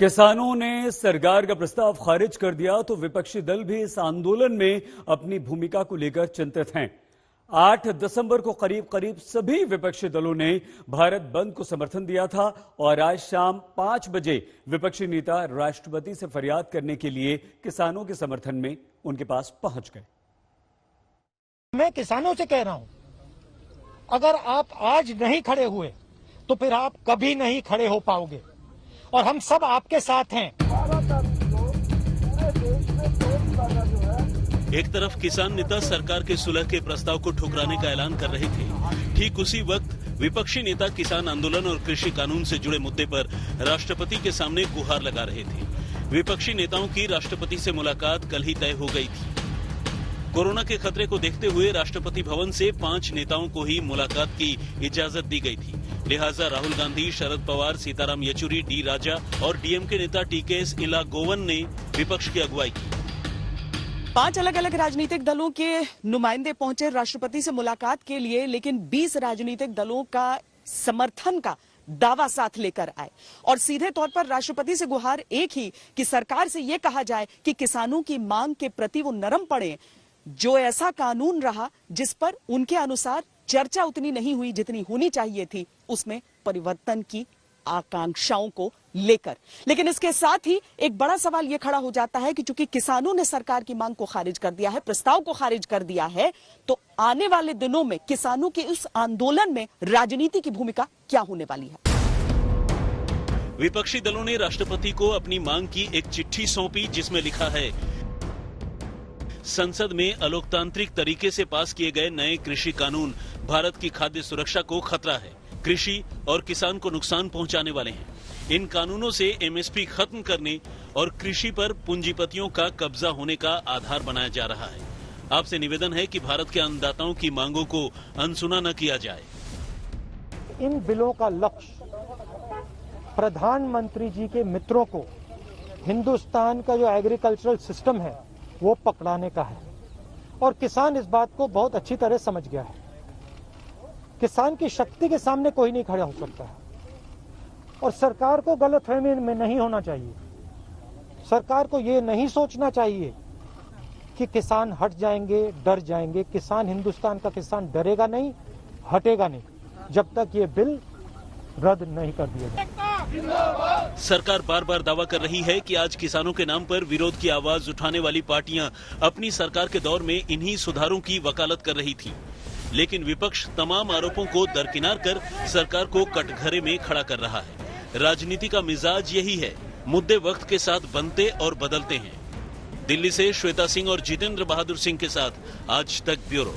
किसानों ने सरकार का प्रस्ताव खारिज कर दिया तो विपक्षी दल भी इस आंदोलन में अपनी भूमिका को लेकर चिंतित हैं। 8 दिसंबर को करीब करीब सभी विपक्षी दलों ने भारत बंद को समर्थन दिया था और आज शाम 5 बजे विपक्षी नेता राष्ट्रपति से फरियाद करने के लिए किसानों के समर्थन में उनके पास पहुंच गए। मैं किसानों से कह रहा हूं, अगर आप आज नहीं खड़े हुए तो फिर आप कभी नहीं खड़े हो पाओगे और हम सब आपके साथ हैं। एक तरफ किसान नेता सरकार के सुलह के प्रस्ताव को ठुकराने का ऐलान कर रहे थे, ठीक उसी वक्त विपक्षी नेता किसान आंदोलन और कृषि कानून से जुड़े मुद्दे पर राष्ट्रपति के सामने गुहार लगा रहे थे। विपक्षी नेताओं की राष्ट्रपति से मुलाकात कल ही तय हो गई थी। कोरोना के खतरे को देखते हुए राष्ट्रपति भवन से 5 नेताओं को ही मुलाकात की इजाजत दी गई थी। लिहाजा राहुल गांधी, शरद पवार, सीताराम येचुरी, डी राजा और डीएमके नेता टीकेएस इलागोवन ने विपक्ष की अगुवाई की। 5 अलग अलग राजनीतिक दलों के नुमाइंदे पहुंचे राष्ट्रपति से मुलाकात के लिए, लेकिन 20 राजनीतिक दलों का समर्थन का दावा साथ लेकर आए और सीधे तौर पर राष्ट्रपति से गुहार एक ही कि सरकार से यह कहा जाए कि किसानों की मांग के प्रति वो नरम पड़े। जो ऐसा कानून रहा जिस पर उनके अनुसार चर्चा उतनी नहीं हुई जितनी होनी चाहिए थी, उसमें परिवर्तन की आकांक्षाओं को लेकर। लेकिन इसके साथ ही एक बड़ा सवाल यह खड़ा हो जाता है कि चूंकि किसानों ने सरकार की मांग को खारिज कर दिया है, प्रस्ताव को खारिज कर दिया है, तो आने वाले दिनों में किसानों के उस आंदोलन में राजनीति की भूमिका क्या होने वाली है। विपक्षी दलों ने राष्ट्रपति को अपनी मांग की एक चिट्ठी सौंपी जिसमें लिखा है, संसद में अलोकतांत्रिक तरीके से पास किए गए नए कृषि कानून भारत की खाद्य सुरक्षा को खतरा है, कृषि और किसान को नुकसान पहुंचाने वाले हैं। इन कानूनों से एमएसपी खत्म करने और कृषि पर पूंजीपतियों का कब्जा होने का आधार बनाया जा रहा है। आपसे निवेदन है कि भारत के अन्नदाताओं की मांगों को अनसुना न किया जाए। इन बिलों का लक्ष्य प्रधानमंत्री जी के मित्रों को हिंदुस्तान का जो एग्रीकल्चरल सिस्टम है वो पकड़ाने का है और किसान इस बात को बहुत अच्छी तरह समझ गया है। किसान की शक्ति के सामने कोई नहीं खड़ा हो सकता है और सरकार को गलतफहमी में नहीं होना चाहिए। सरकार को ये नहीं सोचना चाहिए कि किसान हट जाएंगे, डर जाएंगे। किसान, हिंदुस्तान का किसान डरेगा नहीं, हटेगा नहीं जब तक ये बिल रद्द नहीं कर दिया जाए। सरकार बार बार दावा कर रही है कि आज किसानों के नाम पर विरोध की आवाज उठाने वाली पार्टियां अपनी सरकार के दौर में इन्हीं सुधारों की वकालत कर रही थी, लेकिन विपक्ष तमाम आरोपों को दरकिनार कर सरकार को कटघरे में खड़ा कर रहा है। राजनीति का मिजाज यही है, मुद्दे वक्त के साथ बनते और बदलते हैं। दिल्ली से श्वेता सिंह और जितेंद्र बहादुर सिंह के साथ आज तक ब्यूरो।